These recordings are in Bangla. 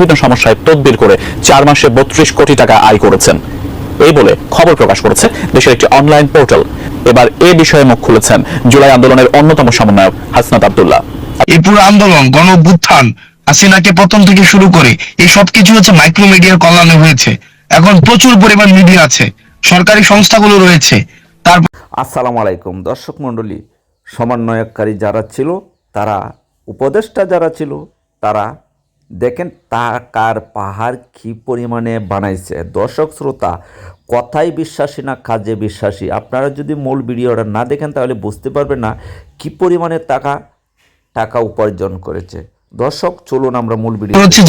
বিভিন্ন সমস্যায় তদবির করে 4 মাসে 32 কোটি টাকা আয় করেছেন এই বলে খবর প্রকাশ করেছে দেশের একটি অনলাইন পোর্টাল। এবার এই বিষয়ে মুখ খুলেছেন জুলাই আন্দোলনের অন্যতম সমন্বয়ক হাসনাত আব্দুল্লাহ। এই পুরো আন্দোলন, গণ অভ্যুত্থান, হাসিনাকে পতন থেকে শুরু করে এই সবকিছু হচ্ছে মাইক্রো মিডিয়ার কল্যাণে হয়েছে। এখন প্রচুর পরিমাণ মিডিয়া আছে, সরকারি সংস্থাগুলো রয়েছে। আসসালামু আলাইকুম দর্শক মণ্ডলী, সমন্বয়কারী যারা ছিল, তারা উপদেষ্টা যারা ছিল, তারা দেখেন টাকার পাহাড় কী পরিমাণে বানাইছে। দর্শক শ্রোতা, কথাই বিশ্বাসী না কাজে বিশ্বাসী। আপনারা যদি মূল ভিডিওটা না দেখেন তাহলে বুঝতে পারবেন না কী পরিমাণে টাকা উপার্জন করেছে। দর্শক চলুন আমরা মূল ভিডিও হচ্ছে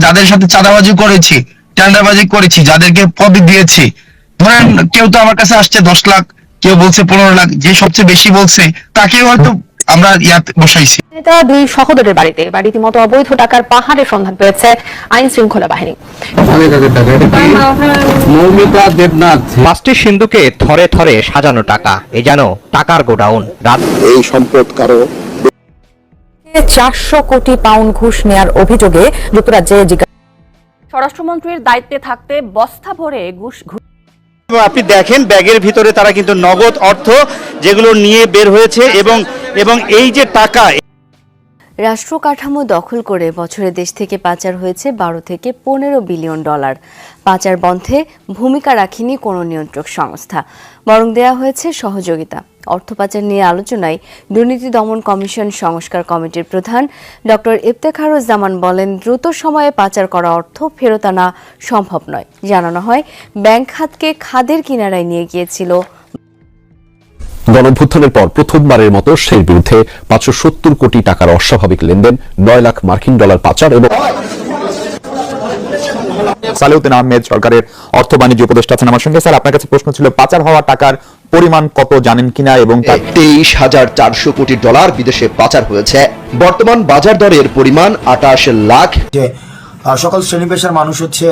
যাদের সাথে চাঁদাবাজি করেছি, টেন্ডারবাজি করেছি, যাদেরকে পদ দিয়েছি, ধরেন কেউ তো আমার কাছে আসছে 10 লাখ, কেউ বলছে 15 লাখ, যে সবচেয়ে বেশি বলছে তাকে হয়তো আমরা বসাইছি। এটা দুই সহোদরের বাড়িতে রীতিমতো অবৈধ টাকার পাহাড়ের সন্ধান পেয়েছে আইন শৃঙ্খলা বাহিনী। প্লাস্টিক সিন্ধুকে থরে থরে সাজানো টাকা, এ যেন টাকার গোডাউন। এই সম্পদ কারো 400 কোটি পাউন্ড ঘুষ নেয়ার অভিযোগে যুক্তরাজ্যে স্বরাষ্ট্রমন্ত্রীর দায়িত্বে থাকতে বস্তা ভরে ঘুষ। আপনি দেখেন ব্যাগের ভিতরে তারা কিন্তু নগদ অর্থ যেগুলো নিয়ে বের হয়েছে এবং এই যে টাকা, রাষ্ট্র কাঠামো দখল করে বছরে দেশ থেকে পাচার হয়েছে 12 থেকে 15 বিলিয়ন ডলার। পাচার বন্ধে ভূমিকা রাখেনি কোনো নিয়ন্ত্রক সংস্থা, বরং দেয়া হয়েছে সহযোগিতা। অর্থ পাচার নিয়ে আলোচনায় দুর্নীতি দমন কমিশন সংস্কার কমিটির প্রধান ডক্টর ইফতেখারুজ্জামান বলেন, দ্রুত সময়ে পাচার করা অর্থ ফেরত আনা সম্ভব নয়। জানানো হয়, ব্যাংক খাতকে খাদের কিনারায় নিয়ে গিয়েছিল। গণঅভ্যুত্থানের পর প্রথমবারের মতো সেই বিরুদ্ধে 570 কোটি টাকার অস্বাভাবিক লেনদেন, 9 লাখ মার্কিন ডলার পাচার এবং সালেউদ্দিন আহমেদ সরকারের অর্থ বাণিজ্য উপদেষ্টা আছেন আমার সঙ্গে। স্যার, আপনার কাছে প্রশ্ন ছিল পাচার হওয়া টাকার পরিমাণ কত জানেন কিনা এবং 23,400 কোটি ডলার বিদেশে পাচার হয়েছে। বর্তমান বাজার দরের পরিমাণ 28 লাখ। সকল শ্রেণী পেশার মানুষ হচ্ছে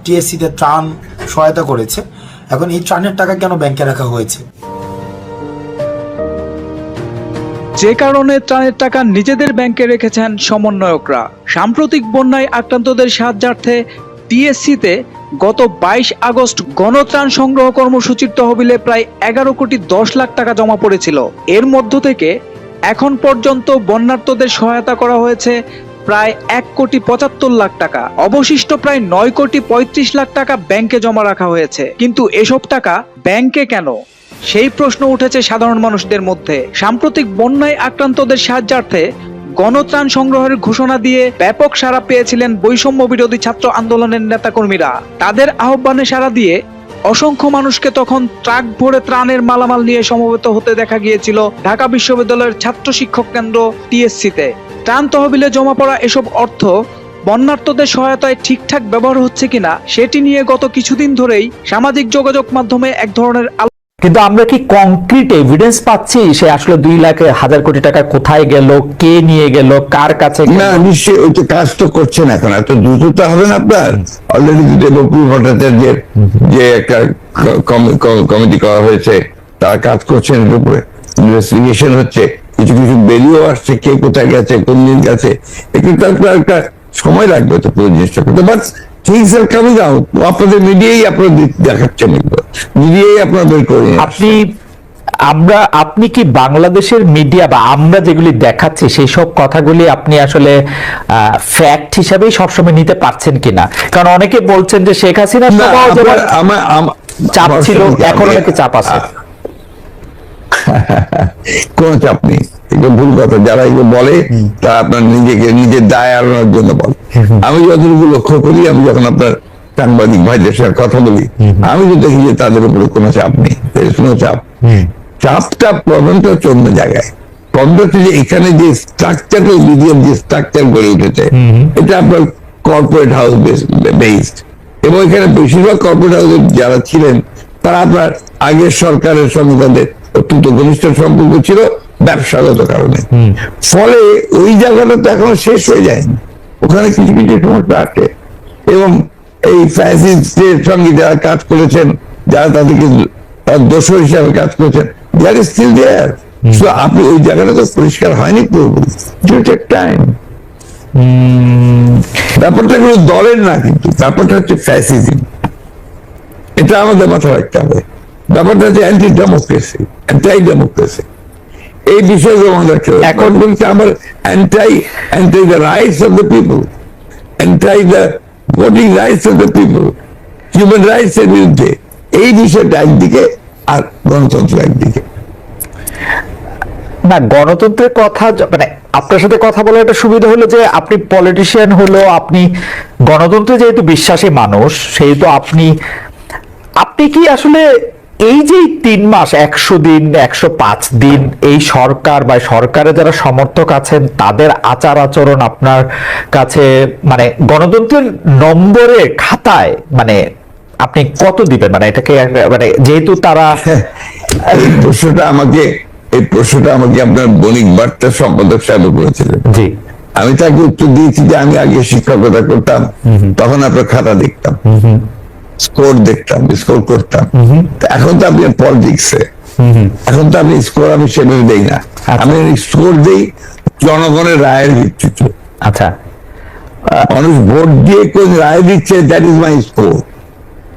টিএসসি তে ত্রাণ সহায়তা করেছে। এখন এই ত্রাণের টাকা কেন ব্যাংকে রাখা হয়েছে? যে কারণে ত্রাণের টাকা নিজেদের ব্যাংকে রেখেছেন সমন্বয়করা। সাম্প্রতিক বন্যায় আক্রান্তদের সাহায্যার্থে টিএসসিতে গত 22 আগস্ট গণত্রাণ সংগ্রহ কর্মসূচির তহবিলে প্রায় 11 কোটি 10 লাখ টাকা জমা পড়েছিল। এর মধ্য থেকে এখন পর্যন্ত বন্যার্তদের সহায়তা করা হয়েছে প্রায় 1 কোটি 75 লাখ টাকা। অবশিষ্ট প্রায় 9 কোটি 35 লাখ টাকা ব্যাংকে জমা রাখা হয়েছে। কিন্তু এসব টাকা ব্যাংকে কেন, সেই প্রশ্ন উঠেছে সাধারণ মানুষদের মধ্যে। সাম্প্রতিক বন্যায় আক্রান্তদের সাহায্যার্থে গণত্রাণ সংগ্রহের ঘোষণা দিয়ে ব্যাপক সাড়া পেয়েছিলেন বৈষম্য বিরোধী ছাত্র আন্দোলনের নেতাকর্মীরা। তাদের আহ্বানে সাড়া দিয়ে অসংখ্য মানুষকে তখন ট্রাক ভরে ত্রাণের মালামাল নিয়ে সমবেত হতে দেখা গিয়েছিল ঢাকা বিশ্ববিদ্যালয়ের ছাত্র শিক্ষক কেন্দ্র টিএসসিতে। ত্রাণ তহবিলে জমা পড়া এসব অর্থ বন্যার্তদের সহায়তায় ঠিকঠাক ব্যবহার হচ্ছে কিনা সেটি নিয়ে গত কিছুদিন ধরেই সামাজিক যোগাযোগ মাধ্যমে এক ধরনের, কিন্তু আমরা কি কংক্রিট এভিডেন্স পাচ্ছি সে আসলে 2 লাখ 1000 কোটি টাকা কোথায় গেল, কে নিয়ে গেল, কার কাছে? না, নিশ্চয়ই ওই তো কাজ তো করছেন। এখন এত দ্রুত তো হবে না। আপনার অলরেডি বকুল ভট্টাচার্যের যে একটা কমিটি করা হয়েছে, তারা কাজ করছেন, এর উপরে ইনভেস্টিগেশন হচ্ছে, কিছু কিছু বেরিয়েও আসছে কে কোথায় গেছে, কোন দিন গেছে। কিন্তু তারপর একটা সময় লাগবে তো পুরো জিনিসটা করতে। But things are coming out. আপনাদের মিডিয়াই আপনারা দেখাচ্ছেন, মিডিয়াই আপনারা বের করে আপনি কি বাংলাদেশের মিডিয়া বা আমরা যেগুলি দেখাচ্ছি সেই সব কথাগুলি আপনি আসলে ফ্যাক্ট হিসাবেই সবসময় নিতে পারছেন কিনা? কারণ অনেকে বলছেন যে শেখ হাসিনা চাপ ছিল, এখন অনেকে চাপ আছে। কোন চাপ নেই, এগুলো ভুল কথা। যারা এগুলো বলে তারা আপনার নিজের দায় এড়ানোর জন্য বলে। আমি যতটুকু লক্ষ্য করি, আমি যখন আপনার সাংবাদিক ভাইদের সাথে কথা বলি, আমি তো দেখি যে তাদের উপরে কোনো চাপ নেই, কোনো চাপটা প্রবলেমটা হচ্ছে অন্য জায়গায়। প্রবলেম হচ্ছে যে এখানে যে স্ট্রাকচারাল মিডিয়াম যে স্ট্রাকচার গড়ে উঠেছে, এটা আপনার কর্পোরেট হাউস বেসড, এবং এখানে বেশিরভাগ কর্পোরেট হাউসের যারা ছিলেন তারা আপনার আগের সরকারের সঙ্গে তাদের অত্যন্ত ঘনিষ্ঠ সম্পর্ক ছিল ব্যবসাগত কারণে। ফলে ওই জায়গাটা তো এখনো শেষ হয়ে যায়নি, ওখানে কিছু কিছু সমস্যা আছে। এবং এই ফ্যাসিস্টের সঙ্গে যারা কাজ করেছেন, যারা তাদেরকে দোষর হিসাবে কাজ করেছেন, দেয়ার ইজ স্টিল দেয়ার। আপনি ওই জায়গাটা তো পরিষ্কার হয়নি পুরোপুরি, টাইম। ব্যাপারটা কোনো দলের না, কিন্তু ব্যাপারটা হচ্ছে ফ্যাসিজম। এটা আমাদের মাথায় রাখতে হবে। ব্যাপারটা হচ্ছে অ্যান্টি ডেমোক্রেসি, অ্যান্টাই ডেমোক্রেসি। এই বিষয়গুলো আমাদের রাখতে হবে। এখন বলছে আমার anti the rights of the people, anti the voting rights of the people, human rights এর বিরুদ্ধে। এই বিষয়টা একদিকে, আর গণতন্ত্র একদিকে। না, গণতন্ত্রের কথা মানে আপনার সাথে কথা বলার একটা সুবিধা হলো যে আপনি পলিটিশিয়ান হলো, আপনি গণতন্ত্রে যেহেতু বিশ্বাসী মানুষ, সেহেতু আপনি কি আসলে এই যে 3 মাস, 100 দিন, 105 দিন এই সরকার বা সরকারের যারা সমর্থক আছেন তাদের আচার আচরণ আপনার কাছে মানে গণতন্ত্রের নম্বরে খাতায় মানে আপনি কত দিবেন? মানে এটাকে মানে যেহেতু তারা এই প্রশ্নটা আমাকে আপনার বণিক বার্তা সম্পাদক সাহেব করেছিলেন। জি, আমি তাকে উত্তর দিয়েছি যে আমি আগে শিক্ষকতা করতাম, তখন আপনার খাতা দেখতাম, স্কোর দেখতাম, স্কোর করতাম। এখন তো আপনি পলিটিক্সে, এখন তো আপনি স্কোর আমি সেভাবে দেই না। আমি স্কোর দেই জনগণের রায়ের ভিত্তিতে। আচ্ছা, মানুষ ভোট দিয়ে কোন রায় দিচ্ছে, দ্যাট ইজ মাই স্কোর।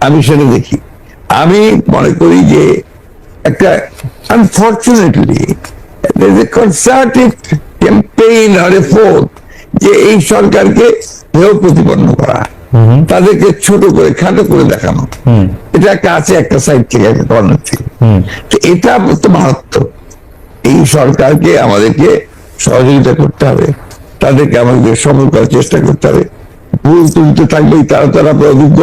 আমি সেটা দেখি। আমি মনে করি যে একটা আনফর্চুনেটলি কনসার্টেড ক্যাম্পেইন আর এফোর্ট যে এই সরকারকে হেয় প্রতিপন্ন করা, তাদেরকে ছোট করে খাটো করে দেখানো, এটা একটা আছে একটা সাইড থেকে, একটা কর্নার থেকে। তো এটা তো মারাত্মক। এই সরকারকে আমাদেরকে সহযোগিতা করতে হবে, তাদেরকে আমাদের সমল করার চেষ্টা করতে হবে। ভুল তুলতে থাকবেই, তারা অভিজ্ঞ,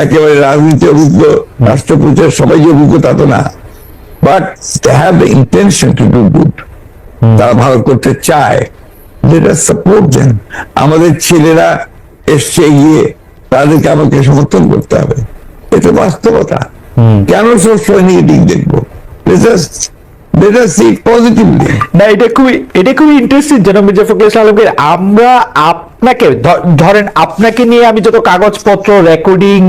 একেবারে রাজনীতি অভিজ্ঞ, রাষ্ট্রপ্রচার সবাই যে অভিজ্ঞ তা তো না, but they have the intention to do good. তারা ভালো করতে চায়, লেট আস সাপোর্ট দেম। আমাদের ছেলেরা এসছে গিয়ে, তাদেরকে আমাকে সমর্থন করতে হবে, এটা বাস্তবতা। কেন সবসময় নেগেটিভ দেখবো? না, এটা খুবই ইন্টারেস্টিং জনাব মির্জা ফখরুল ইসলাম আলমগীর। আমরা আপনাকে ধরেন, আপনাকে নিয়ে আমি যত কাগজপত্র, রেকর্ডিং,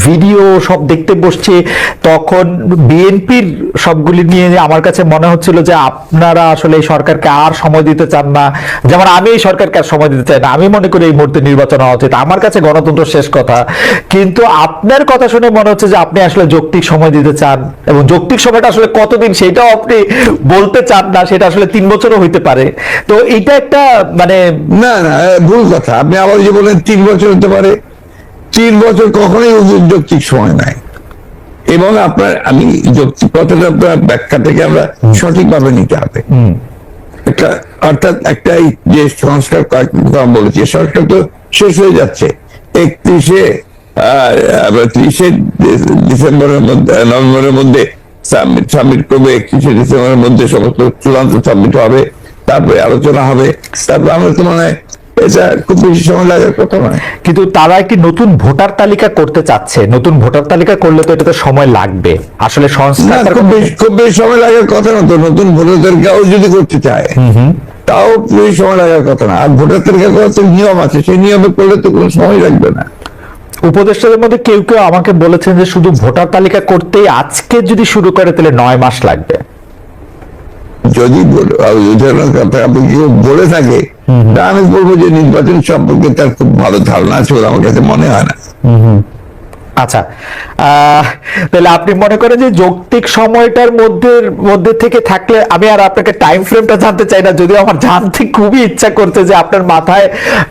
ভিডিও সব দেখতে বসছি, তখন বিএনপির সবগুলি নিয়ে আমার কাছে মনে হচ্ছিল যে আপনারা আসলে এই সরকারকে আর সময় দিতে চান না। যেমন আমি এই সরকারকে আর সময় দিতে চাই না, আমি মনে করি এই মুহূর্তে নির্বাচন হওয়া উচিত, আমার কাছে গণতন্ত্র শেষ কথা। কিন্তু আপনার কথা শুনে মনে হচ্ছে যে আপনি আসলে যৌক্তিক সময় দিতে চান, এবং যৌক্তিক সময়টা আসলে কতদিন সেটাও আপনি বলতে চান না, সেটা আসলে 3 বছরও হইতে পারে। তো এটা একটা মানে না, ভুল কথা। আপনি আবার যে বলেন 3 বছর হতে পারে, 3 বছর কখনোই যৌক্তিক সময় নাই। এবং আমি যৌক্তিক কথাটা আপনার ব্যাখ্যা থেকে আমরা সঠিকভাবে নিতে হবে। অর্থাৎ একটাই যে সংস্কার কথা বলেছি, সংস্কার তো শেষ হয়ে যাচ্ছে 30শে ডিসেম্বরের মধ্যে, নভেম্বরের মধ্যে সাবমিট করবে। 31শে ডিসেম্বরের মধ্যে সমস্ত চূড়ান্ত সাবমিট হবে, তারপরে আলোচনা হবে, তারপরে আমরা তো মনে হয় এটা খুব বেশি সময় লাগার কথা নয়। কিন্তু তারা একটি নতুন ভোটার তালিকা করতে চাচ্ছে। নতুন ভোটার তালিকা করলে তো এটাতে সময় লাগবে আসলে। সংস্কার খুব বেশি সময় লাগার কথা না তো। নতুন ভোটার তালিকাও যদি করতে চায় তাও বেশি সময় লাগার কথা না। আর ভোটার তালিকা করার তো নিয়ম আছে, সেই নিয়মে করলে তো কোনো সময় লাগবে না। উপদেষ্টাদের মধ্যে কেউ কেউ আমাকে বলেছেন যে শুধু ভোটার তালিকা করতেই আজকে যদি শুরু করে তাহলে 9 মাস লাগবে। যদি আপনি কেউ বলে থাকে, তা আমি বলবো যে নির্বাচন সম্পর্কে তার খুব ভালো ধারণা আছে বলে আমার কাছে মনে হয় না। আচ্ছা, তাহলে আপনি মনে করেন যে যৌক্তিক সময়টার মধ্যে থেকে থাকলে, আমি আর আপনাকে টাইম ফ্রেমটা জানতে চাই না, যদিও আমার জানতে খুবই ইচ্ছা করছে যে আপনার মাথায়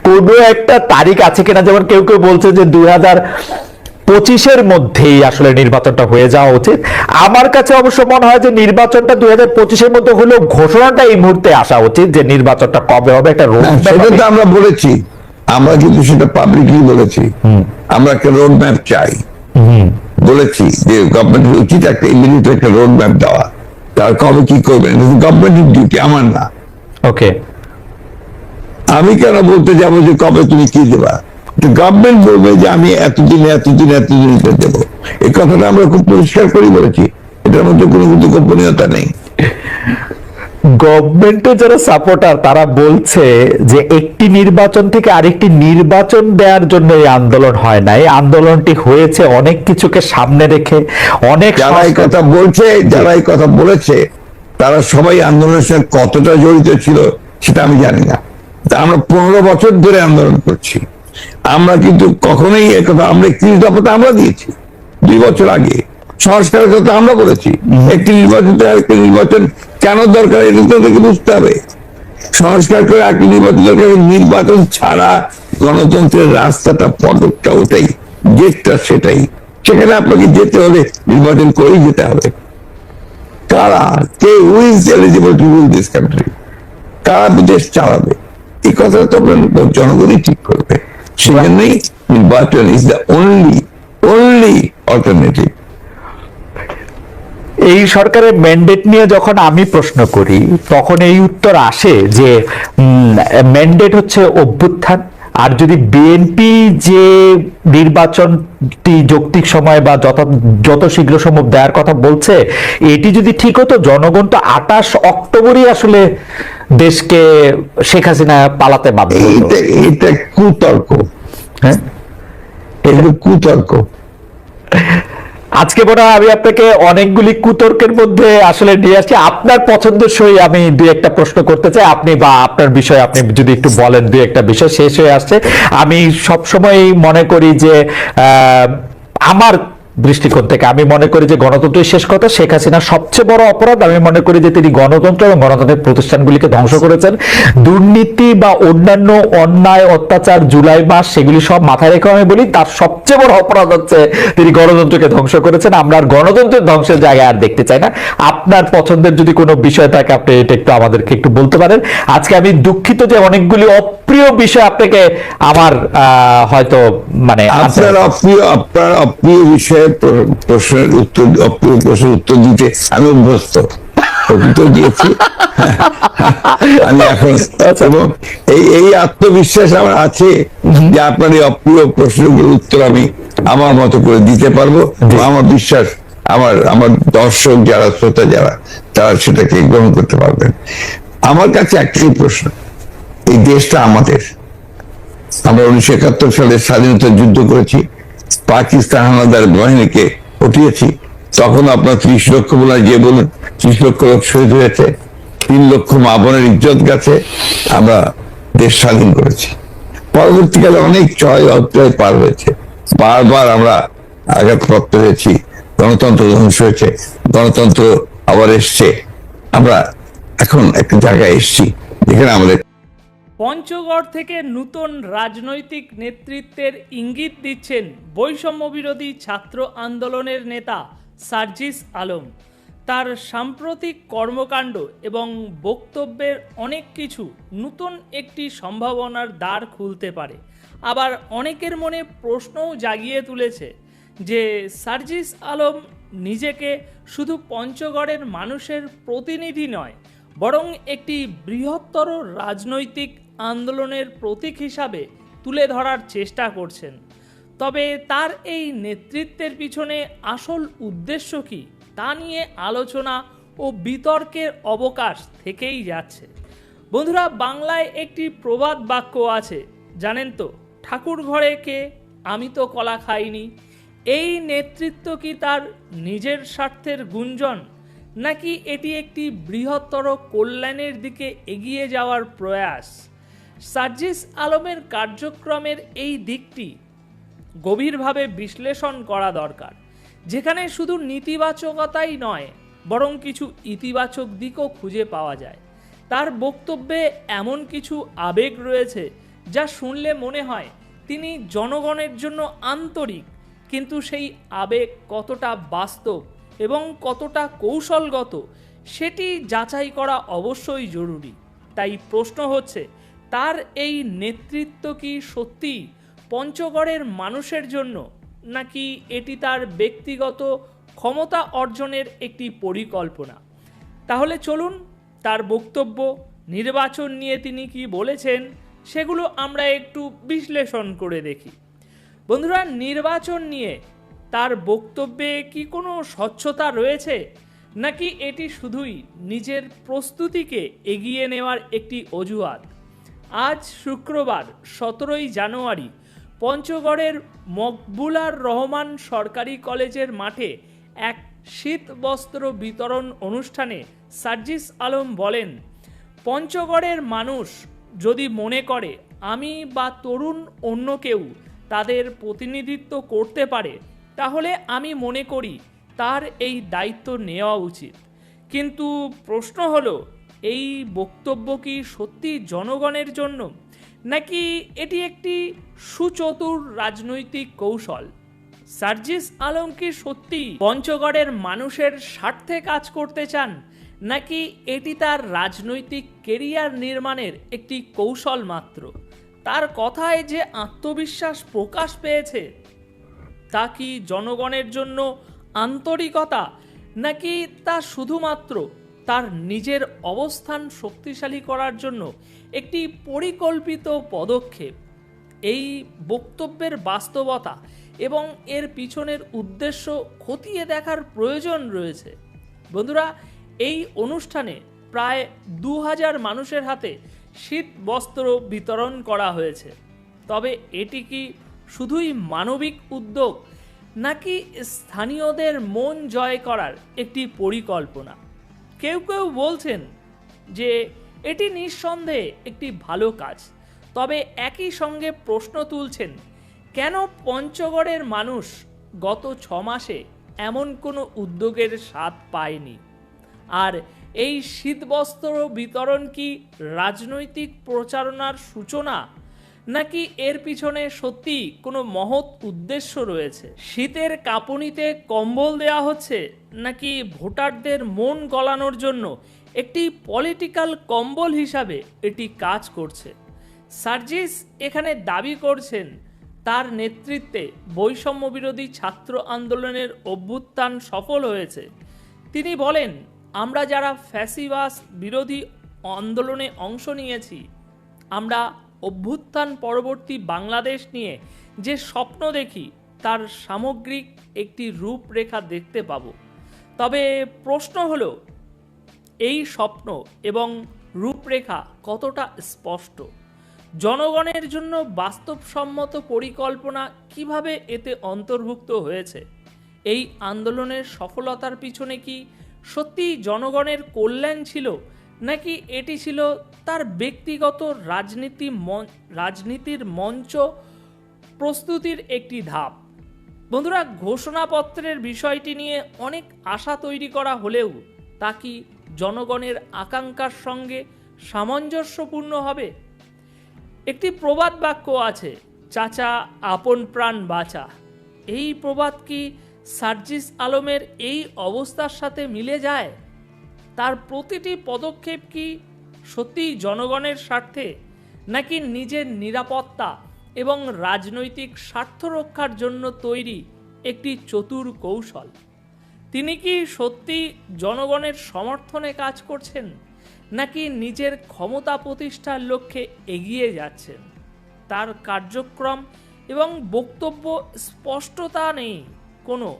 কোনো একটা তারিখ আছে কিনা। যেমন কেউ কেউ বলছে যে 2025-এর মধ্যেই আসলে নির্বাচনটা হয়ে যাওয়া উচিত। আমার কাছে অবশ্য মনে হয় যে নির্বাচনটা 2025-এর মধ্যে হলেও ঘোষণাটা এই মুহূর্তে আসা উচিত যে নির্বাচনটা কবে হবে, একটা রোড ম্যাপ। সেটা তো আমরা বলেছি, আমরা কিন্তু সেটা পাবলিকলি বলেছি। আমরা একটা রোড ম্যাপ চাই, বলেছি যে গভর্নমেন্টের উচিত একটা ইমিডিয়েট একটা রোড ম্যাপ দেওয়া। তার কবে কি করবেন, গভর্নমেন্টের ডিউটি, আমার না। ওকে, আমি কেন বলতে যাবো যে কবে তুমি কি দেবা? গভর্নমেন্ট বলবে যে আমি এতদিন দেবো। এই কথাটা আমরা খুব পরিষ্কার করে বলেছি, এটার মধ্যে কোনো কিন্তু গোপনীয়তা নেই। গভর্নমেন্টের যারা সাপোর্টার তারা বলছে যে একটি নির্বাচন থেকে আরেকটি নির্বাচন দেওয়ার জন্য এই আন্দোলন হয় নাই, আন্দোলনটি হয়েছে অনেক কিছুকে সামনে রেখে। অনেক যারা এই কথা বলছে, যারা এই কথা বলেছে, তারা সবাই আন্দোলনের সাথে কতটা জড়িত ছিল সেটা আমি জানি না। তা আমরা 15 বছর ধরে আন্দোলন করছি। আমরা কিন্তু কখনোই একথা, আমরা 31 দফা তো আমরা দিয়েছি 2 বছর আগে, সংস্কারের কথা আমরা বলেছি। একটি নির্বাচন থেকে আরেকটি নির্বাচন কেন দরকার এটা তাদেরকে বুঝতে হবে। সংস্কার করে আরেকটি নির্বাচন দরকার। নির্বাচন ছাড়া গণতন্ত্রের রাস্তাটা, পদকটা ওটাই, গেটটা সেটাই। সেখানে আপনাকে যেতে হলে নির্বাচন করেই যেতে হবে। কারা, কে, who is eligible to rule this country, কারা দেশ চালাবে, এই কথা তো জনগণই ঠিক করবে। সেজন্যই নির্বাচন ইজ দ্য অনলি অল্টারনেটিভ। এই সরকারের ম্যান্ডেট নিয়ে যখন আমি প্রশ্ন করি তখন এই উত্তর আসে যে ম্যান্ডেট হচ্ছে অভ্যুত্থান, আর যদি বিএনপি যে নির্বাচনটি যৌক্তিক সময় বা যত শীঘ্র সম্ভব দেওয়ার কথা বলছে, এটি যদি ঠিক হতো জনগণ তো 28 অক্টোবরই আসলে দেশকে শেখ হাসিনা পালাতে বাধ্য হতো। এটা কুতর্ক, হ্যাঁ, এটা কুতর্ক। আজকে মনে হয় আমি আপনাকে অনেকগুলি কুতর্কের মধ্যে আসলে নিয়ে আসছি। আপনার পছন্দসই আমি দুই একটা প্রশ্ন করতে চাই, আপনি বা আপনার বিষয়ে আপনি যদি একটু বলেন। দুই একটা বিষয় শেষ হয়ে আসছে। আমি সবসময় মনে করি যে আমার দৃষ্টিকোণ থেকে আমি মনে করি যে গণতন্ত্রের শেষ কথা। শেখ হাসিনার সবচেয়ে বড় অপরাধ আমি মনে করি যে তিনি গণতন্ত্র এবং গণতন্ত্রের প্রতিষ্ঠানগুলিকে ধ্বংস করেছেন। দুর্নীতি বা অন্যান্য অন্যায় অত্যাচার জুলাই মাস সেগুলি সব মাথায় রেখে আমি বলি তার সবচেয়ে বড় অপরাধ হচ্ছে তিনি গণতন্ত্রকে ধ্বংস করেছেন। আমরা আর গণতন্ত্রের ধ্বংসের জায়গায় আর দেখতে চাই না। আপনার পছন্দের যদি কোনো বিষয় থাকে আপনি এটা একটু আমাদেরকে একটু বলতে পারেন। আজকে আমি দুঃখিত যে অনেকগুলি অপ্রিয় বিষয় আপনাকে আমার হয়তো মানে আপনার অপ্রিয় বিষয়ে প্রশ্নের উত্তর দিতে আমি অভ্যস্ত, উত্তর দিয়েছি আমি এখন। এবং এই আত্মবিশ্বাস আমার আছে যে আপনার এই অপ্রিয় প্রশ্নগুলোর উত্তর আমি আমার মতো করে দিতে পারবো। আমার বিশ্বাস আমার দর্শক যারা, শ্রোতা যারা, তারা সেটাকে গ্রহণ করতে পারবেন। আমার কাছে একটাই প্রশ্ন, এই দেশটা আমাদের। আমরা 1971 সালে স্বাধীনতা যুদ্ধ করেছি, পাকিস্তান হানাদার বাহিনীকে হটিয়েছি। তখন আপনার 30 লক্ষ বলে যে বলুন 30 লক্ষ লোক শহীদ হয়েছে, 3 লক্ষ মা বোনের ইজ্জত গেছে। আমরা দেশ স্বাধীন করেছি। পরবর্তীকালে অনেক চয় অধ্যায় পার হয়েছে, বারবার আমরা আঘাতপ্রাপ্ত হয়েছি, গণতন্ত্র ধ্বংস হয়েছে, গণতন্ত্র আবার এসছে। আমরা এখন একটা জায়গায় এসছি যেখানে আমাদের পঞ্চগড় থেকে নূতন রাজনৈতিক নেতৃত্বের ইঙ্গিত দিচ্ছেন বৈষম্য বিরোধী ছাত্র আন্দোলনের নেতা সার্জিস আলম। তার সাম্প্রতিক কর্মকাণ্ড এবং বক্তব্যের অনেক কিছু নতুন একটি সম্ভাবনার দ্বার খুলতে পারে। আবার অনেকের মনে প্রশ্নও জাগিয়ে তুলেছে যে সার্জিস আলম নিজেকে শুধু পঞ্চগড়ের মানুষের প্রতিনিধি নয়, বরং একটি বৃহত্তর রাজনৈতিক আন্দোলনের প্রতীক হিসাবে তুলে ধরার চেষ্টা করছেন। তবে তার এই নেতৃত্বের পিছনে আসল উদ্দেশ্য কি তা নিয়ে আলোচনা ও বিতর্কের অবকাশ থেকেই যাচ্ছে। বন্ধুরা, বাংলায় একটি প্রবাদ বাক্য আছে, জানেন তো, ঠাকুর ঘরে কে, আমি তো কলা খাইনি। এই নেতৃত্ব কি তার নিজের স্বার্থের গুঞ্জন, নাকি এটি একটি বৃহত্তর কল্যাণের দিকে এগিয়ে যাওয়ার প্রয়াস? সার্জিস আলমের কার্যক্রমের এই দিকটি গভীরভাবে বিশ্লেষণ করা দরকার, যেখানে শুধু নেতিবাচকতাই নয় বরং কিছু ইতিবাচক দিকও খুঁজে পাওয়া যায়। তার বক্তব্যে এমন কিছু আবেগ রয়েছে যা শুনলে মনে হয় তিনি জনগণের জন্য আন্তরিক, কিন্তু সেই আবেগ কতটা বাস্তব এবং কতটা কৌশলগত সেটি যাচাই করা অবশ্যই জরুরি। তাই প্রশ্ন হচ্ছে, তার এই নেতৃত্ব কি সত্যি পঞ্চগড়ের মানুষের জন্য, নাকি এটি তার ব্যক্তিগত ক্ষমতা অর্জনের একটি পরিকল্পনা? তাহলে চলুন তার বক্তব্য, নির্বাচন নিয়ে তিনি কি বলেছেন সেগুলো আমরা একটু বিশ্লেষণ করে দেখি। বন্ধুরা, নির্বাচন নিয়ে তার বক্তব্যে কি কোনো স্বচ্ছতা রয়েছে, নাকি এটি শুধুই নিজের প্রস্তুতিকে এগিয়ে নেওয়ার একটি অজুহাত? আজ শুক্রবার 17 জানুয়ারি পঞ্চগড়ের মকবুলার রহমান সরকারি কলেজের মাঠে এক শীত বস্ত্র বিতরণ অনুষ্ঠানে সার্জিস আলম বলেন, পঞ্চগড়ের মানুষ যদি মনে করে আমি বা তরুণ অন্য কেউ তাদের প্রতিনিধিত্ব করতে পারে, তাহলে আমি মনে করি তার এই দায়িত্ব নেওয়া উচিত। কিন্তু প্রশ্ন হলো, এই বক্তব্য কি সত্যি জনগণের জন্য, নাকি এটি একটি সুচতুর রাজনৈতিক কৌশল? সার্জিস আলম কি সত্যি পঞ্চগড়ের মানুষের স্বার্থে কাজ করতে চান, নাকি এটি তার রাজনৈতিক কেরিয়ার নির্মাণের একটি কৌশল মাত্র? তার কথায় যে আত্মবিশ্বাস প্রকাশ পেয়েছে, তা কি জনগণের জন্য আন্তরিকতা, নাকি তা শুধুমাত্র তার নিজের অবস্থান শক্তিশালী করার জন্য একটি পরিকল্পিত পদক্ষেপ? এই বক্তব্যের বাস্তবতা এবং এর পিছনের উদ্দেশ্য খতিয়ে দেখার প্রয়োজন রয়েছে। বন্ধুরা, এই অনুষ্ঠানে প্রায় 2000 মানুষের হাতে শীত বস্ত্র বিতরণ করা হয়েছে। তবে এটি কি শুধুই মানবিক উদ্যোগ, নাকি স্থানীয়দের মন জয় করার একটি পরিকল্পনা? কেউ কেউ বলছেন যে এটি নিঃসন্দেহে একটি ভালো কাজ, তবে একই সঙ্গে প্রশ্ন তুলছেন, কেন পঞ্চগড়ের মানুষ গত 6 মাসে এমন কোনো উদ্যোগের স্বাদ পায়নি? আর এই শীতবস্ত্র বিতরণ কি রাজনৈতিক প্রচারণার সূচনা, নাকি এর পিছনে সত্যি কোনো মহৎ উদ্দেশ্য রয়েছে? শীতের কাঁপুনিতে কম্বল দেওয়া হচ্ছে, নাকি ভোটারদের মন গলানোর জন্য একটি পলিটিক্যাল কম্বল হিসাবে এটি কাজ করছে? সার্জিস এখানে দাবি করছেন তার নেতৃত্বে বৈষম্য বিরোধী ছাত্র আন্দোলনের অভ্যুত্থান সফল হয়েছে। তিনি বলেন, আমরা যারা ফ্যাসিবাদ বিরোধী আন্দোলনে অংশ নিয়েছি, আমরা অভ্যুত্থান পরবর্তী বাংলাদেশ নিয়ে যে স্বপ্ন দেখি, তার সামগ্রিক একটি রূপরেখা দেখতে পাব। তবে প্রশ্ন হলো, এই স্বপ্ন এবং রূপরেখা কতটা স্পষ্ট? জনগণের জন্য বাস্তবসম্মত পরিকল্পনা কিভাবে এতে অন্তর্ভুক্ত হয়েছে? এই আন্দোলনের সফলতার পিছনে কি সত্যি জনগণের কল্যাণ ছিল, নাকি এটি ছিল তার ব্যক্তিগত রাজনীতির মঞ্চ প্রস্তুতির একটি ধাপ? বন্ধুরা, ঘোষণাপত্রের বিষয়টি নিয়ে অনেক আশা তৈরি করা হলেও তা কি জনগণের আকাঙ্ক্ষার সঙ্গে সামঞ্জস্যপূর্ণ হবে? একটি প্রবাদ বাক্য আছে, চাচা আপন প্রাণ বাঁচা। এই প্রবাদ কি সার্জিস আলমের এই অবস্থার সাথে মিলে যায়? তার প্রতিটি পদক্ষেপ কি সত্যিই জনগণের স্বার্থে, নাকি নিজের নিরাপত্তা এবং রাজনৈতিক স্বার্থ রক্ষার জন্য তৈরি একটি চতুর কৌশল? তিনি কি সত্যি জনগণের সমর্থনে কাজ করছেন, নাকি নিজের ক্ষমতা প্রতিষ্ঠার লক্ষ্যে এগিয়ে যাচ্ছেন? তার কার্যক্রম এবং বক্তব্য স্পষ্টতা নেই কোনো,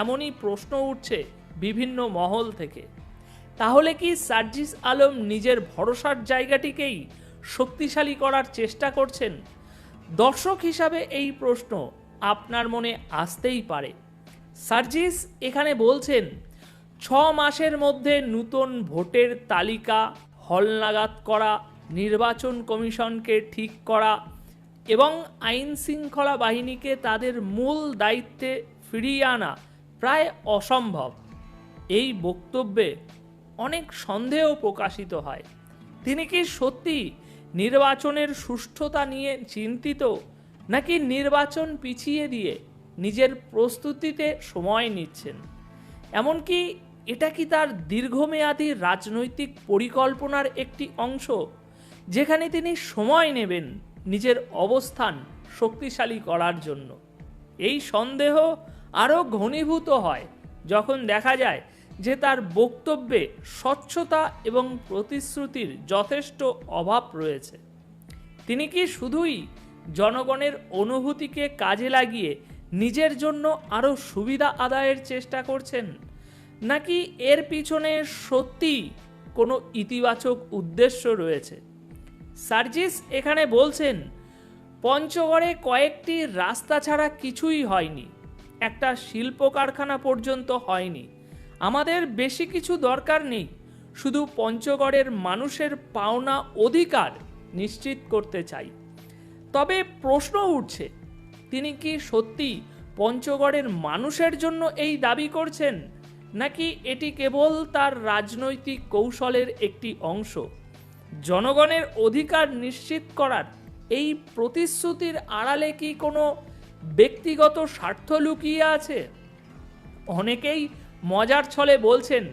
এমনই প্রশ্ন উঠছে বিভিন্ন মহল থেকে। তাহলে কি সার্জিস আলম নিজের ভরসার জায়গাটিকেই শক্তিশালী করার চেষ্টা করছেন? দর্শক হিসাবে এই প্রশ্ন আপনার মনে আসতেই পারে। সার্জিস এখানে বলছেন, 6 মাসের মধ্যে নতুন ভোটের তালিকা হালনাগাদ করা, নির্বাচন কমিশনকে ঠিক করা এবং আইন শৃঙ্খলা বাহিনীকে তাদের মূল দায়িত্বে ফিরিয়ে আনা প্রায় অসম্ভব। এই বক্তব্যে অনেক সন্দেহ প্রকাশিত হয়। তিনি কি সত্যি নির্বাচনের সুষ্ঠুতা নিয়ে চিন্তিত, নাকি নির্বাচন পিছিয়ে দিয়ে নিজের প্রস্তুতিতে সময় নিচ্ছেন? এমনকি এটা কি তার দীর্ঘমেয়াদী রাজনৈতিক পরিকল্পনার একটি অংশ, যেখানে তিনি সময় নেবেন নিজের অবস্থান শক্তিশালী করার জন্য? এই সন্দেহ আরও ঘনীভূত হয় যখন দেখা যায় যে তার বক্তব্যে স্বচ্ছতা এবং প্রতিশ্রুতির যথেষ্ট অভাব রয়েছে। তিনি কি শুধুই জনগণের অনুভূতিকে কাজে লাগিয়ে নিজের জন্য আরও সুবিধা আদায়ের চেষ্টা করছেন, নাকি এর পিছনে সত্যি কোনো ইতিবাচক উদ্দেশ্য রয়েছে? সার্জিস এখানে বলছেন, পঞ্চগড়ে কয়েকটি রাস্তা ছাড়া কিছুই হয়নি, একটা শিল্প কারখানা পর্যন্ত হয়নি। আমাদের বেশি কিছু দরকার নেই, শুধু পঞ্চগড়ের মানুষের পাওনা অধিকার নিশ্চিত করতে চাই। তবে প্রশ্ন উঠছে, তিনি কি সত্যি পঞ্চগড়ের মানুষের জন্য এই দাবি করছেন, নাকি এটি কেবল তার রাজনৈতিক কৌশলের একটি অংশ? জনগণের অধিকার নিশ্চিত করার এই প্রতিশ্রুতির আড়ালে কি কোনো ব্যক্তিগত স্বার্থ লুকিয়ে আছে? অনেকেই মজার ছলে বলছেন,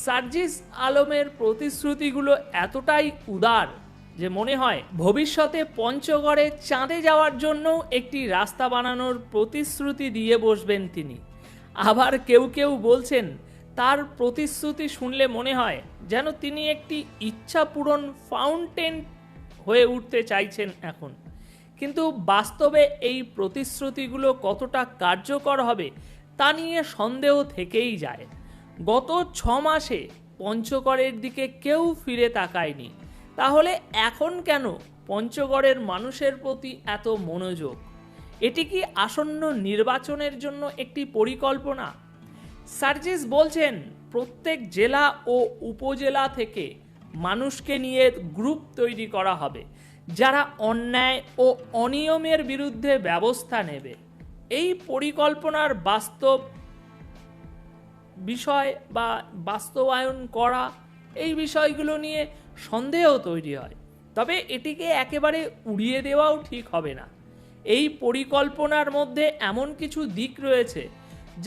সার্জিস আলমের প্রতিশ্রুতিগুলো এতটাই উদার যে মনে হয় ভবিষ্যতে পঞ্চগড়ে চাঁদে যাওয়ার জন্য একটি রাস্তা বানানোর প্রতিশ্রুতি দিয়ে বসবেন তিনি। আবার কেউ কেউ বলছেন, তার প্রতিশ্রুতি শুনলে মনে হয় যেন তিনি একটি ইচ্ছা পূরণ ফাউন্টেন হয়ে উঠতে চাইছেন এখন। কিন্তু বাস্তবে এই প্রতিশ্রুতিগুলো কতটা কার্যকর হবে তা নিয়ে সন্দেহ থেকেই যায়। গত 6 মাসে পঞ্চগড়ের দিকে কেউ ফিরে তাকায়নি, তাহলে এখন কেন পঞ্চগড়ের মানুষের প্রতি এত মনোযোগ? এটি কি আসন্ন নির্বাচনের জন্য একটি পরিকল্পনা? সার্জিস বলছেন, প্রত্যেক জেলা ও উপজেলা থেকে মানুষকে নিয়ে গ্রুপ তৈরি করা হবে যারা অন্যায় ও অনিয়মের বিরুদ্ধে ব্যবস্থা নেবে। এই পরিকল্পনার বিষয় বা বাস্তবায়ন করা, এই বিষয়গুলো নিয়ে সন্দেহ তৈরি হয়। তবে এটিকে একেবারে উড়িয়ে দেওয়াও ঠিক হবে না। এই পরিকল্পনার মধ্যে এমন কিছু দিক রয়েছে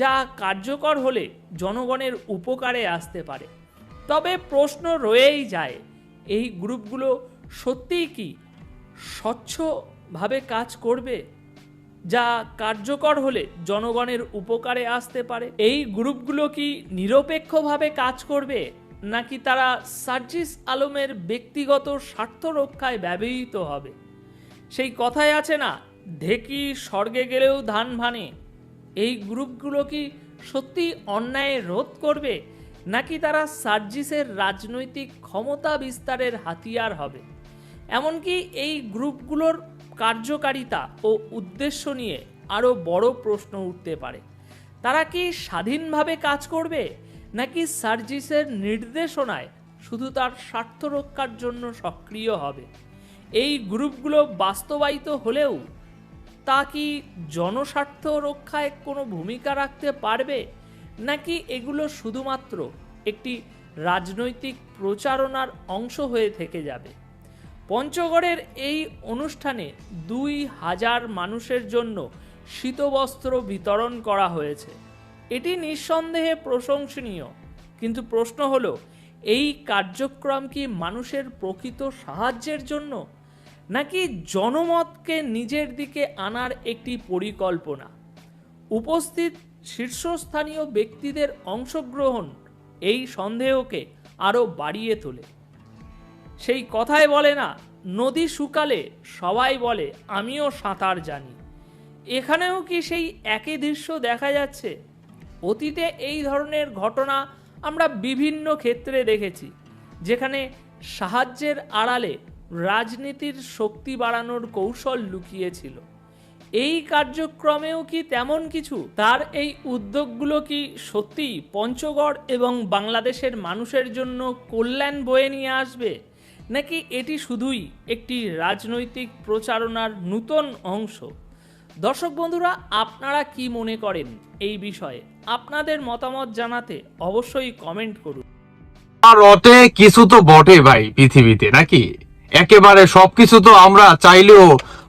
যা কার্যকর হলে জনগণের উপকারে আসতে পারে। তবে প্রশ্ন রয়েই যায়, এই গ্রুপগুলো সত্যিই কি স্বচ্ছভাবে কাজ করবে, যা কার্যকর হলে জনগণের উপকারে আসতে পারে? এই গ্রুপগুলো কি নিরপেক্ষভাবে কাজ করবে, নাকি তারা সার্জিস আলমের ব্যক্তিগত স্বার্থ রক্ষায় ব্যবহৃত হবে? সেই কথাই আছে না, ঢেকি স্বর্গে গেলেও ধান ভানে। এই গ্রুপগুলো কি সত্যি অন্যায় রোধ করবে, নাকি তারা সার্জিসের রাজনৈতিক ক্ষমতা বিস্তারের হাতিয়ার হবে? এমনকি এই গ্রুপগুলোর কার্যকারিতা ও উদ্দেশ্য নিয়ে আরও বড় প্রশ্ন উঠতে পারে। তারা কি স্বাধীনভাবে কাজ করবে, নাকি সার্জিসের নির্দেশনায় শুধু তার স্বার্থ রক্ষার জন্য সক্রিয় হবে? এই গ্রুপগুলো বাস্তবায়িত হলেও তা কি জনস্বার্থ রক্ষায় কোনো ভূমিকা রাখতে পারবে, নাকি এগুলো শুধুমাত্র একটি রাজনৈতিক প্রচারণার অংশ হয়ে থেকে যাবে? পঞ্চগড়ের এই অনুষ্ঠানে 2000 মানুষের জন্য শীতবস্ত্র বিতরণ করা হয়েছে। এটি নিঃসন্দেহে প্রশংসনীয়, কিন্তু প্রশ্ন হলো, এই কার্যক্রম কি মানুষের প্রকৃত সাহায্যের জন্য, নাকি জনমতকে নিজের দিকে আনার একটি পরিকল্পনা? উপস্থিত শীর্ষস্থানীয় ব্যক্তিদের অংশগ্রহণ এই সন্দেহকে আরও বাড়িয়ে তোলে। সেই কথায় বলে না, নদী শুকালে সবাই বলে আমিও সাঁতার জানি। এখানেও কি সেই একই দৃশ্য দেখা যাচ্ছে? অতীতে এই ধরনের ঘটনা আমরা বিভিন্ন ক্ষেত্রে দেখেছি, যেখানে সাহায্যের আড়ালে রাজনীতির শক্তি বাড়ানোর কৌশল লুকিয়েছিল। এই কার্যক্রমেও কি তেমন কিছু? তার এই উদ্যোগগুলো কি সত্যিই পঞ্চগড় এবং বাংলাদেশের মানুষের জন্য কল্যাণ বয়ে নিয়ে আসবে, নাকি এটি শুধুই একটি রাজনৈতিক প্রচারণার নতুন অংশ? দর্শক বন্ধুরা, আপনারা কি মনে করেন এই বিষয়ে? আপনাদের মতামত জানাতে অবশ্যই কমেন্ট করুন। আর রটে কিছু তো বটে ভাই পৃথিবীতে, নাকি? একেবারে সবকিছু তো আমরা চাইলেও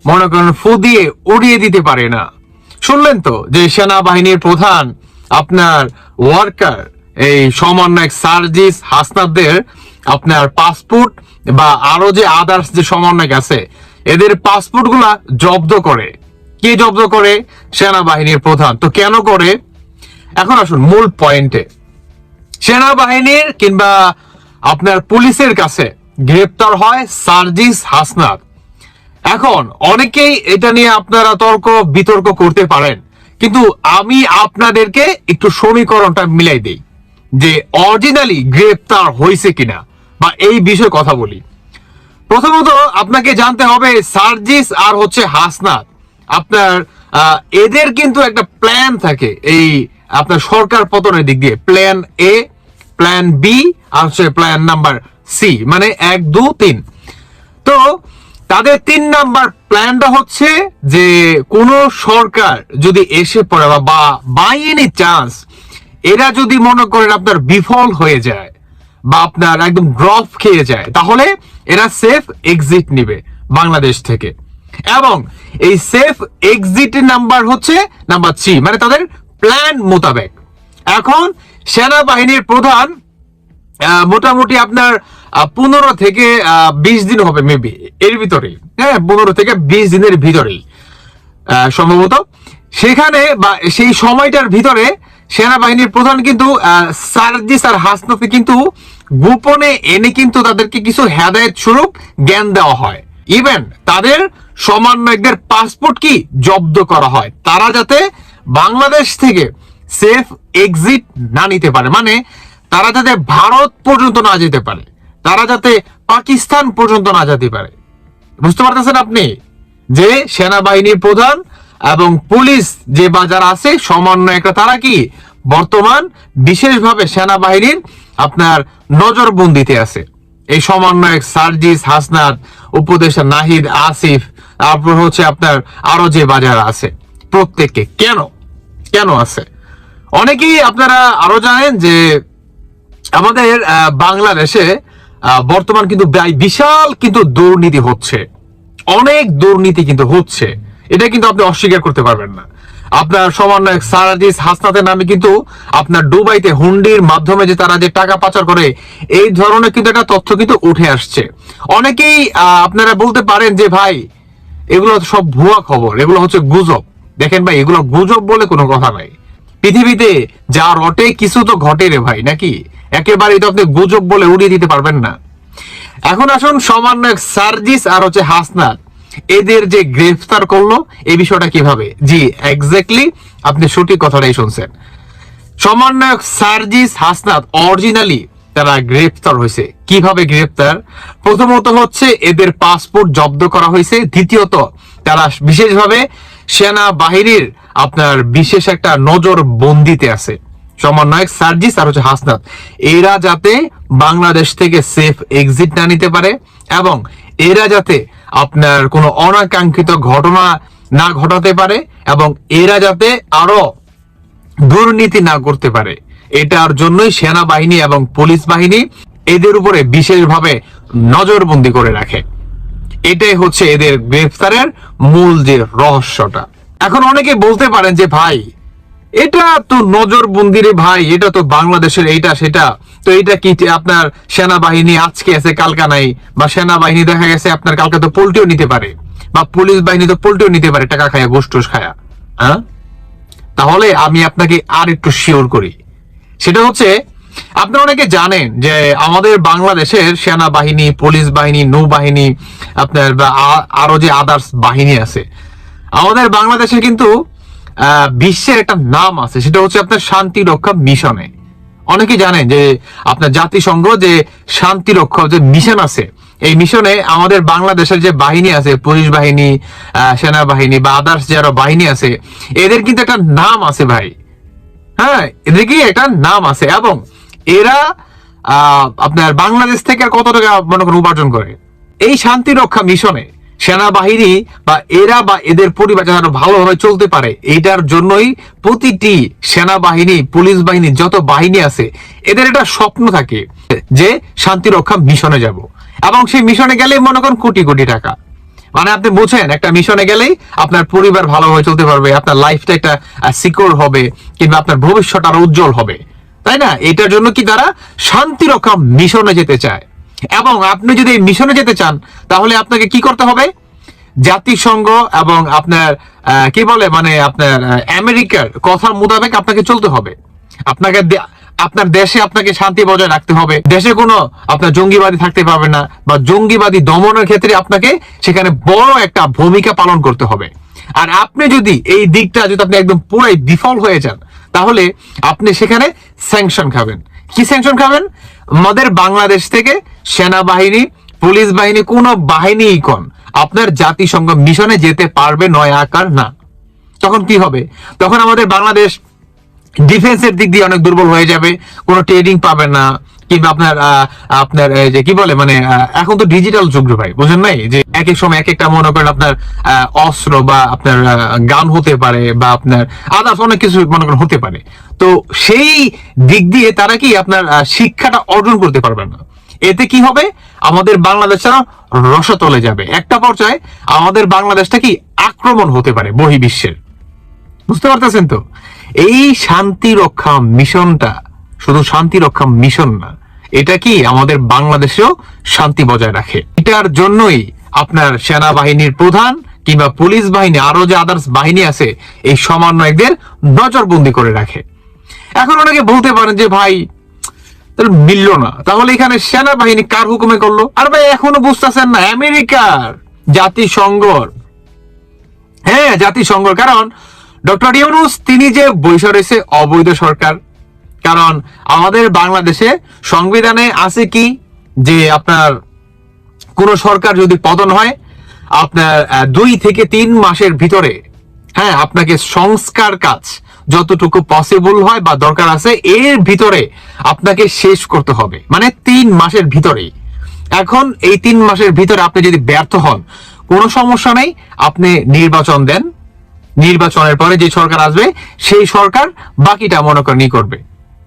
মনে করেন ফু দিয়ে উড়িয়ে দিতে পারি না। শুনলেন তো যে সেনাবাহিনীর প্রধান আপনার ওয়ার্কার এই সমন্বয়ক সার্জিস হাসনাতদের আপনার পাসপোর্ট বা আরো যে আদার্স যে সমন্বয়ক আছে এদের পাসপোর্ট গুলা জব্দ করে। কে জব্দ করে? সেনাবাহিনীর প্রধান। তো কেন করে? এখন আসুন মূল পয়েন্টে। সেনাবাহিনীর কিংবা আপনার পুলিশের কাছে গ্রেপ্তার হয় সার্জিস হাসনাত। এখন অনেকেই এটা নিয়ে আপনারা বিতর্ক করতে পারেন, কিন্তু আমি আপনাদেরকে একটু সমীকরণটা মিলাই দেই যে অরিজিনালি গ্রেপ্তার হয়েছে কিনা বা এই বিষয়ে কথা বলি। প্রথমত আপনাকে জানতে হবে সার্জিস আর হচ্ছে হাসনাত আপনার এদের কিন্তু একটা প্ল্যান থাকে এই আপনার সরকার পতনের দিক দিয়ে। প্ল্যান এ, প্ল্যান বি আর হচ্ছে প্ল্যান নাম্বার সি, মানে 1, 2, 3। তো তাদের 3 নাম্বার প্ল্যানটা হচ্ছে যে কোন সরকার যদি এসে পড়ে বা বাই এনি চান্স এরা যদি মনে করেন আপনার বিফল হয়ে যায় বা আপনার একদম ড্রপ খেয়ে যায়, তাহলে এরা সেফ এক্সিট নিবে বাংলাদেশ থেকে। এবং এই সেফ এক্সিট নাম্বার হচ্ছে নাম্বার 3, মানে তাদের প্ল্যান মোতাবেক। এখন সেনাবাহিনীর প্রধান মোটামুটি আপনার 15 থেকে 20 দিন হবে মেবি, এর ভিতরেই, হ্যাঁ 15 থেকে 20 দিনের ভিতরেই সম্ভবত। সেখানে বা সেই সময়টার ভিতরে সেনাবাহিনীর প্রধান কিন্তু সার্জিস আর হাসনাতকে কিন্তু গোপনে এনে কিন্তু তাদেরকে কিছু হেদায়েত স্বরূপ জ্ঞান দেওয়া হয়। ইভেন তাদের সমন্বয়কদের পাসপোর্ট কি জব্দ করা হয়, তারা যাতে বাংলাদেশ থেকে সেফ এক্সিট না নিতে পারে, মানে তারা যাতে ভারত পর্যন্ত না যেতে পারে, তারা যাতে পাকিস্তান পর্যন্ত না যেতে পারে। বুঝতে পারতেছেন আপনি যে সেনাবাহিনীর প্রধান এবং পুলিশ যে বাজার আছে সমন্বয়করা, তারা কি বর্তমান বিশেষভাবে সেনাবাহিনীর আপনার নজরবন্দিতে আছে। এই সমন্বয়ক সার্জিস, হাসনাত, উপদেষ্টা নাহিদ, আসিফ, তারপর হচ্ছে আপনার আরো যে বাজার আছে প্রত্যেককে কেন আছে। অনেকেই আপনারা আরো জানেন যে আমাদের বাংলাদেশে বর্তমান কিন্তু বিশাল কিন্তু দুর্নীতি হচ্ছে, অনেক দুর্নীতি কিন্তু হচ্ছে, এটা কিন্তু আপনি অস্বীকার করতে পারবেন না। আপনার সমন্বয়ক সার্জিস হাসনাতের নামে কিন্তু আপনার দুবাইতে হুন্ডির মাধ্যমে যে তারা যে টাকা পাচার করে, এই ধরনের কিন্তু একটা তথ্য কিন্তু উঠে আসছে। অনেকেই আপনারা বলতে পারেন যে ভাই এগুলো সব ভুয়া খবর, এগুলো হচ্ছে গুজব। দেখেন ভাই, এগুলো গুজব বলে কোনো কথা নাই। পৃথিবীতে যা রটে কিছু তো ঘটে রে ভাই, নাকি? একেবারে তো আপনি গুজব বলে উড়িয়ে দিতে পারবেন না। এখন আসুন সমন্বয়ক সার্জিস আর হচ্ছে হাসনাত এদের যে গ্রেফতার করলো, এই বিষয়টা কিভাবে? জি এক্স্যাক্টলি আপনি সঠিক কথাটাই শুনছেন। সমন্বয়ক সার্জিস হাসনাত অরিজিনালি তারা গ্রেফতার হয়েছে। কিভাবে গ্রেফতার? প্রথমত হচ্ছে এদের পাসপোর্ট জব্দ করা হয়েছে, দ্বিতীয়ত তারা বিশেষভাবে সেনাবাহিনীর আপনার বিশেষ একটা নজর বন্দিতে আছে। সমন্বয়ক সার্জিস আর হচ্ছে হাসনাত, এরা যাতে বাংলাদেশ থেকে সেফ এক্সিট না নিতে পারে এবং এরা যাতে আপনার কোনো অনাকাঙ্ক্ষিত ঘটনা না ঘটাতে পারে এবং এরা যাতে আরো দুর্নীতি না করতে পারে, এটার জন্যই সেনাবাহিনী এবং পুলিশ বাহিনী এদের উপরে বিশেষভাবে নজরবন্দি করে রাখে। এটাই হচ্ছে এদের গ্রেফতারের মূল যে রহস্যটা। এখন অনেকে বলতে পারেন যে ভাই এটা তো নজরবন্দি রে ভাই, এটা তো বাংলাদেশের এইটা সেটা, তো এটা কি আপনার সেনাবাহিনী আজকে আছে কালকা নাই, বা সেনাবাহিনী দেখা গেছে আপনার কালকে তো পোল্টিও নিতে পারে, বা পুলিশ বাহিনী তো পোল্টিও নিতে পারে টাকা খায়া, গোষ্ঠোস খায়া। হ্যাঁ, তাহলে আমি আপনাকে আর একটু শিওর করি, সেটা হচ্ছে আপনারা অনেকে জানেন যে আমাদের বাংলাদেশের সেনাবাহিনী, পুলিশ বাহিনী, নৌবাহিনী, আপনার আরো যে আদার্স বাহিনী আছে, আমাদের বাংলাদেশে কিন্তু বিশ্বের একটা নাম আছে, সেটা হচ্ছে আপনার শান্তি রক্ষা মিশনে। অনেকে জানেন যে আপনার জাতিসংঘ যে শান্তি রক্ষা যে মিশন আছে, এই মিশনে আমাদের বাংলাদেশের যে বাহিনী আছে, পুলিশ বাহিনী, সেনাবাহিনী বা আদার্স যারা বাহিনী আছে, এদের কিন্তু একটা নাম আছে ভাই। হ্যাঁ, এদের কি একটা নাম আছে এবং এরা আপনার বাংলাদেশ থেকে কত টাকা মনে করেন উপার্জন করে এই শান্তি রক্ষা মিশনে। সেনাবাহিনী বা এরা বা এদের পরিবার যেন ভালোভাবে চলতে পারে, এইটার জন্যই প্রতিটি সেনাবাহিনী, পুলিশ বাহিনী, যত বাহিনী আছে, এদের একটা স্বপ্ন থাকে যে শান্তি রক্ষা মিশনে যাব, এবং সেই মিশনে গেলেই মনে করেন কোটি কোটি টাকা। মানে আপনি বুঝেন, একটা মিশনে গেলেই আপনার পরিবার ভালোভাবে চলতে পারবে, আপনার লাইফটা একটা সিকিউর হবে, কিংবা আপনার ভবিষ্যৎ আরো উজ্জ্বল হবে, তাই না? এটার জন্য কি তারা শান্তি রক্ষা মিশনে যেতে চায়। এবং আপনি যদি এই মিশনে যেতে চান, তাহলে আপনাকে কি করতে হবে? জাতিসংঘ এবং আপনার কি বলে মানে আপনার আমেরিকার কথা মোতাবেক আপনাকে চলতে হবে। আপনাকে আপনার দেশে আপনাকে শান্তি বজায় রাখতে হবে, দেশে কোনো আপনার জঙ্গিবাদী থাকতে পারবে না, বা জঙ্গিবাদী দমনের ক্ষেত্রে আপনাকে সেখানে বড় একটা ভূমিকা পালন করতে হবে। আর আপনি যদি এই দিকটা যদি আপনি একদম পুরাই বিফল হয়ে যান, তাহলে আপনি সেখানে স্যাংশন খাবেন। কি স্যাংশন খাবেন? আমাদের বাংলাদেশ থেকে সেনাবাহিনী, পুলিশ বাহিনী, কোন বাহিনী কোন আপনার জাতিসংঘ মিশনে যেতে পারবে নয় আকার না। তখন কি হবে? তখন আমাদের বাংলাদেশ ডিফেন্সের দিক দিয়ে অনেক দুর্বল হয়ে যাবে, কোনো ট্রেডিং পাবে না, কিংবা আপনার যে কি বলে মানে এখন তো ডিজিটাল যুগ ভাই, বুঝেন নাই, যে এক এক সময় এক একটা মনে করেন আপনার অস্ত্র বা আপনার গান হতে পারে বা আপনার আদার্স অনেক কিছু মনে করেন হতে পারে। তো সেই দিক দিয়ে তারা কি আপনার শিক্ষাটা অর্জন করতে পারবে না। এতে কি হবে, আমাদের বাংলাদেশটা রসাতলে যাবে, একটা পর্যায়ে আমাদের বাংলাদেশটা কি আক্রমণ হতে পারে বহির্বিশ্বের। বুঝতে পারতেছেন তো? এই শান্তি রক্ষা মিশনটা শুধু শান্তি রক্ষা মিশন না, এটা কি আমাদের বাংলাদেশেও শান্তি বজায় রাখে। এটার জন্যই আপনার সেনাবাহিনীর প্রধান কিংবা পুলিশ বাহিনী আরো যে আদার্স বাহিনী আছে এই সমন্বয়কদের নজরবন্দি করে রাখে। এখন অনেকে বলতে পারেন যে ভাই তাহলে মিলল না, তাহলে এখানে সেনাবাহিনী কার হুকুমে করলো? আর ভাই এখনো বুঝতেছেন না, আমেরিকার জাতিসংঘর, হ্যাঁ জাতিসংঘ, কারণ ডক্টর ইউনূস তিনি যে বৈশা রয়েছে অবৈধ সরকার। কারণ আমাদের বাংলাদেশে সংবিধানে আছে কি যে আপনার কোন সরকার যদি পতন হয় আপনার 2 থেকে 3 মাসের ভিতরে, হ্যাঁ আপনাকে সংস্কার কাজ যতটুকু পসিবল হয় বা দরকার আছে এর ভিতরে আপনাকে শেষ করতে হবে, মানে 3 মাসের ভিতরেই। এখন এই 3 মাসের ভিতরে আপনি যদি ব্যর্থ হন কোনো সমস্যা নেই, আপনি নির্বাচন দেন, নির্বাচনের পরে যে সরকার আসবে সেই সরকার বাকিটা মনে করেন করবে,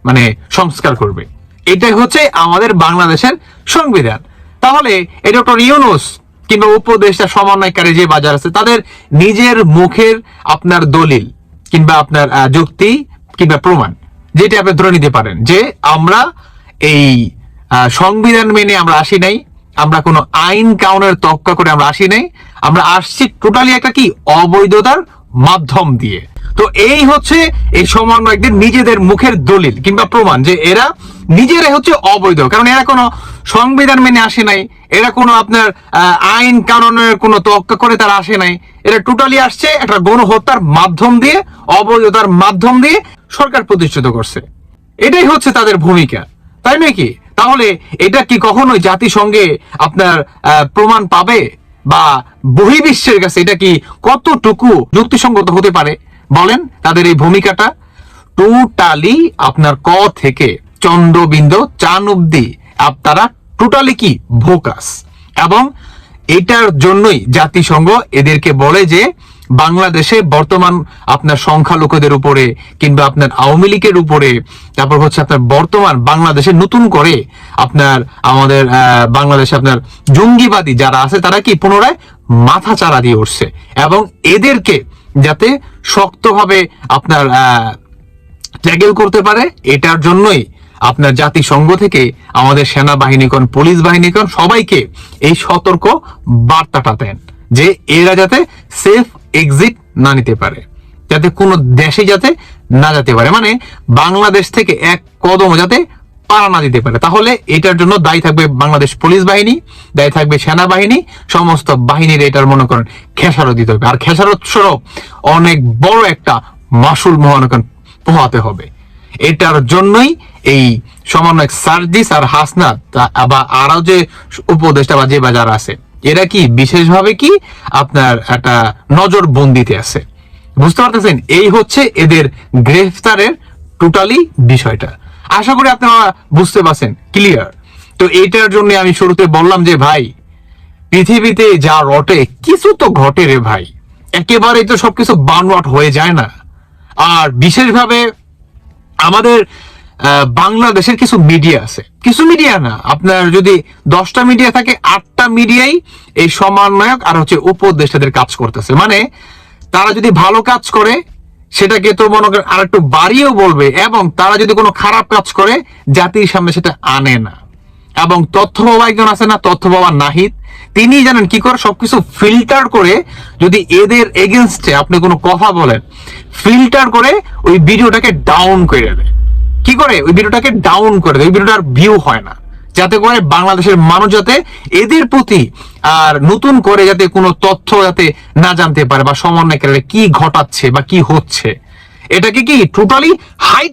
মানে সংস্কার করবে। এটাই হচ্ছে আমাদের বাংলাদেশের সংবিধান। তাহলে এই ডক্টর ইউনূস কিংবা উপদেষ্টা সমন্বয়কারী যে বাজার আছে তাদের নিজের মুখের আপনার দলিল কিংবা আপনার যুক্তি কিংবা প্রমাণ যেটা আপনি ধরে নিতে পারেন যে আমরা এই সংবিধান মেনে আমরা আসি নাই, আমরা কোনো আইন কানুনের তোয়াক্কা করে আমরা আসি নাই, আমরা আসছি টোটালি একটা কি অবৈধতার মাধ্যম দিয়ে। তো এই হচ্ছে এই সমন্বয়কদের নিজেদের মুখের দলিল কিংবা প্রমাণ যে এরা নিজেরাই হচ্ছে অবৈধ, কারণ এরা কোনো সংবিধান মেনে আসে নাই, এরা কোনো আপনার আইন কানুনের কোনো তোয়াক্কা করে তারা আসে নাই, এরা টোটালি আসছে একটা গণহত্যার মাধ্যম দিয়ে, অবৈধতার মাধ্যম দিয়ে সরকার প্রতিষ্ঠিত করছে। এটাই হচ্ছে তাদের ভূমিকা, তাই নাকি? তাহলে এটা কি কখনোই জাতিসংঘে আপনার প্রমাণ পাবে বা বহির্বিশ্বের কাছে এটা কি কতটুকু যুক্তিসঙ্গত হতে পারে বলেন? তাদের এই ভূমিকাটা টোটালি আপনার ক থেকে চন্দ্রবিন্দু চান অব্দি আপনারা টোটালি কি ভোকাস, এবং এটার জন্যই জাতিসংঘ এদেরকে বলে যে বাংলাদেশে বর্তমান আপনার সংখ্যালঘুদের উপরে কিংবা আপনার আওয়ামী লীগের উপরে, তারপর হচ্ছে আপনার বর্তমান বাংলাদেশে নতুন করে আপনার আমাদের বাংলাদেশে আপনার জঙ্গিবাদী যারা আছে তারা কি পুনরায় মাথা চারা দিয়ে উঠছে, এবং এদেরকে যাতে শক্তভাবে আপনার ট্যাকেল করতে পারে এটার জন্যই আপনার জাতিসংঘ থেকে আমাদের সেনাবাহিনী কোন পুলিশ বাহিনী কোন সবাইকে এই সতর্ক বার্তাটা দেন যে এরা যাতে সেফ এক্সিট না নিতে পারে, যাতে কোনো দেশে যাতে না যেতে পারে, মানে বাংলাদেশ থেকে এক কদম যাতে পাড়া না দিতে পারে। তাহলে এটার জন্য দায়ী থাকবে বাংলাদেশ পুলিশ বাহিনী, দায়ী থাকবে সেনাবাহিনী, সমস্ত বাহিনীর এটার মনে করেন খেসারত দিতে হবে, আর খেসারত স্বরূপ অনেক বড় একটা মাসুল মনে করেন পোহাতে হবে। এটার জন্যই এই সমন্বয়ক সার্জিস আর হাসনাত বা আরো যে উপদেষ্টা বা যে বাজার আছে এরা কি বিশেষভাবে কি আপনার একটা নজরবন্দিতে আছে, বুঝতে পারতেছেন? এই হচ্ছে এদের গ্রেফতারের টোটালি বিষয়টা। আশা করি আপনারা বুঝতে পারছেন, ক্লিয়ার? তো এইটার জন্য আমি শুরুতে বললাম যে ভাই পৃথিবীতে যা রটে কিছু তো ঘটে রে ভাই, একেবারে তো সবকিছু বানওয়াট হয়ে যায় না। আর বিশেষভাবে আমাদের বাংলাদেশের কিছু মিডিয়া আছে, কিছু মিডিয়া না আপনার যদি 10টা মিডিয়া থাকে 8টা মিডিয়াই এই সমন্বয়ক আর হচ্ছে উপদেষ্টাদের কাজ করতেছে, মানে তারা যদি ভালো কাজ করে সেটাকে তো মনে করেন আর একটু বাড়িয়েও বলবে, এবং তারা যদি কোনো খারাপ কাজ করে জাতির সামনে সেটা আনে না। এবং তথ্য বাবা একজন আছে না, তথ্য বাবা নাহিদ, তিনি জানেন কি করে সবকিছু ফিল্টার করে, যদি এদের এগেনস্টে আপনি কোনো কথা বলেন ফিল্টার করে ওই ভিডিওটাকে ডাউন করে দেয়। কি করে? ওই ভিডিওটাকে ডাউন করে দেয়, ওই ভিডিওটার ভিউ হয় না, যাতে করে বাংলাদেশের মানুষ যাতে এদের প্রতি আর নতুন করে যাতে কোনো তথ্য যাতে না জানতে পারে বা সমন্বয়কারীরা কি ঘটাচ্ছে বা কি হচ্ছে, এটাকে কি টোটালি হাইড